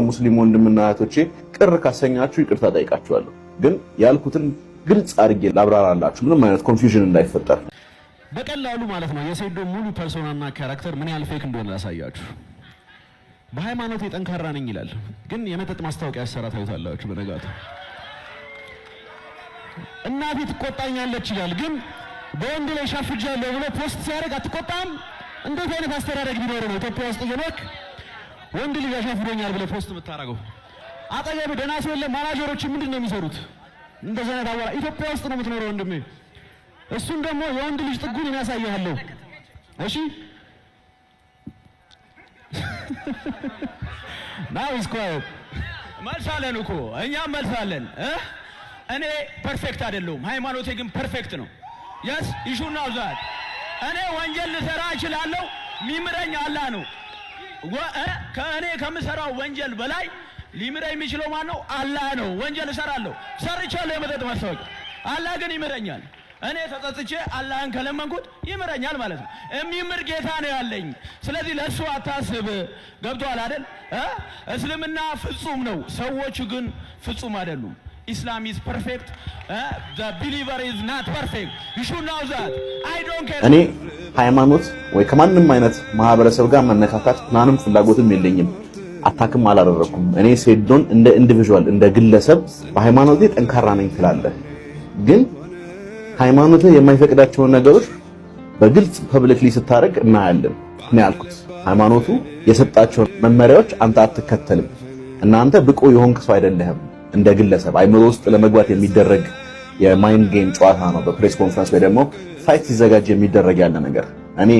ሙስሊም ወንድምና እህቶቼ ቅር ካሰኛችሁ ይቅርታ ጠይቃችኋለሁ። ግን ያልኩትን ግልጽ አድርጌ ላብራራላችሁ ምንም አይነት ኮንፊውዥን እንዳይፈጠር በቀላሉ ማለት ነው። የሴዶ ሙሉ ፐርሶናና ካራክተር ምን ያህል ፌክ እንደሆነ ላሳያችሁ። በሃይማኖት ጠንካራ ነኝ ይላል፣ ግን የመጠጥ ማስታወቂያ ያሰራ ታዩታላችሁ። በነጋቱ እናቴ ትቆጣኛለች ይላል፣ ግን በወንድ ላይ ሻፍጃለሁ ብሎ ፖስት ሲያደርግ አትቆጣም? እንዴት አይነት አስተዳደግ ቢኖር ነው ኢትዮጵያ ውስጥ እየኖርክ ወንድ ልጅ ያሻፍዶኛል ብለህ ፖስት የምታደርገው? አጠገብ ደህና ሰው የለም። ማናጀሮች ምንድን ነው የሚሰሩት? እንደዛ አይነት አወራ ኢትዮጵያ ውስጥ ነው የምትኖረው ወንድሜ። እሱን ደግሞ የወንድ ልጅ ጥጉን የሚያሳያለው። እሺ ናው ስኳር መልሳለን እኮ እኛም መልሳለን። እኔ ፐርፌክት አይደለሁም፣ ሃይማኖቴ ግን ፐርፌክት ነው። yes you should know that እኔ ወንጀል ልሰራ እችላለሁ፣ ሚምረኝ አላህ ነው። ከእኔ ከምሰራው ወንጀል በላይ ሊምረኝ የሚችለው ማን ነው? አላህ ነው። ወንጀል እሰራለሁ፣ ሰርቻለሁ የመጠጥ ማስታወቂያ፣ አላህ ግን ይምረኛል። እኔ ተጸጽቼ አላህን ከለመንኩት ይምረኛል ማለት ነው። የሚምር ጌታ ነው ያለኝ። ስለዚህ ለእሱ አታስብ። ገብቶሃል አይደል? እስልምና ፍጹም ነው፣ ሰዎቹ ግን ፍጹም አይደሉም። Islam is perfect, the believer is not perfect. You should know that. I don't care. እኔ ሃይማኖት ወይ ከማንም አይነት ማህበረሰብ ጋር መነካካት ምናምን ፍላጎትም የለኝም። አታክም አላደረኩም። እኔ ሴዶን እንደ ኢንዲቪጁዋል እንደ ግለሰብ በሃይማኖቴ ጠንካራ ነኝ ትላለህ፣ ግን ሃይማኖት የማይፈቅዳቸውን ነገሮች በግልጽ ፐብሊክሊ ስታደርግ እናያለን። እኔ ያልኩት ሃይማኖቱ የሰጣቸውን መመሪያዎች አንተ አትከተልም። እናንተ ብቁ የሆንክ ሰው አይደለህም። እንደ ግለሰብ አይምሮ ውስጥ ለመግባት የሚደረግ የማይንድ ጌም ጨዋታ ነው። በፕሬስ ኮንፈረንስ ወይ ደግሞ ፋይት ሲዘጋጅ የሚደረግ ያለ ነገር። እኔ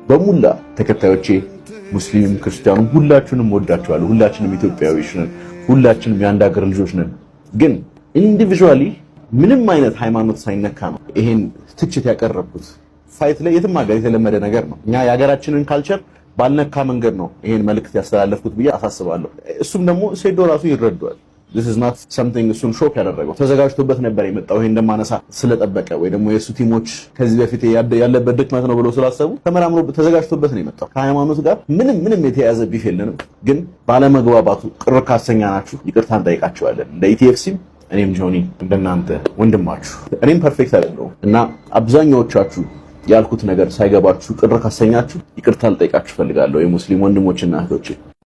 በሙላ ተከታዮቼ ሙስሊም ክርስቲያኑም ሁላችሁንም ወዳችኋለሁ። ሁላችንም ኢትዮጵያዊዎች ነን። ሁላችንም የአንድ ሀገር ልጆች ነን። ግን ኢንዲቪጁዋሊ ምንም አይነት ሃይማኖት ሳይነካ ነው ይሄን ትችት ያቀረብኩት። ፋይት ላይ የትም ሀገር የተለመደ ነገር ነው። እኛ የሀገራችንን ካልቸር ባልነካ መንገድ ነው ይሄን መልእክት ያስተላለፍኩት ብዬ አሳስባለሁ። እሱም ደግሞ ሴዶ ራሱ ይረዳዋል። this is not something እሱን ሾክ ያደረገው ተዘጋጅቶበት ነበር የመጣው። ይሄን እንደማነሳ ስለጠበቀ ወይ ደግሞ የሱ ቲሞች ከዚህ በፊት ያለበት ድክመት ነው ብለው ስላሰቡ ተመራምሮ ተዘጋጅቶበት ነው የመጣው። ከሃይማኖት ጋር ምንም የተያያዘ ቢፍ የለንም። ግን ባለመግባባቱ ቅር ካሰኛናችሁ ይቅርታ እንጠይቃችኋለን። እንደ ኢቲኤፍሲም እኔም ጆኒ እንደናንተ ወንድማችሁ እኔም ፐርፌክት አይደለሁም እና አብዛኛዎቻችሁ ያልኩት ነገር ሳይገባችሁ ቅር ካሰኛችሁ ይቅርታ ልጠይቃችሁ ፈልጋለሁ የሙስሊም ወንድሞችና እህቶቼ።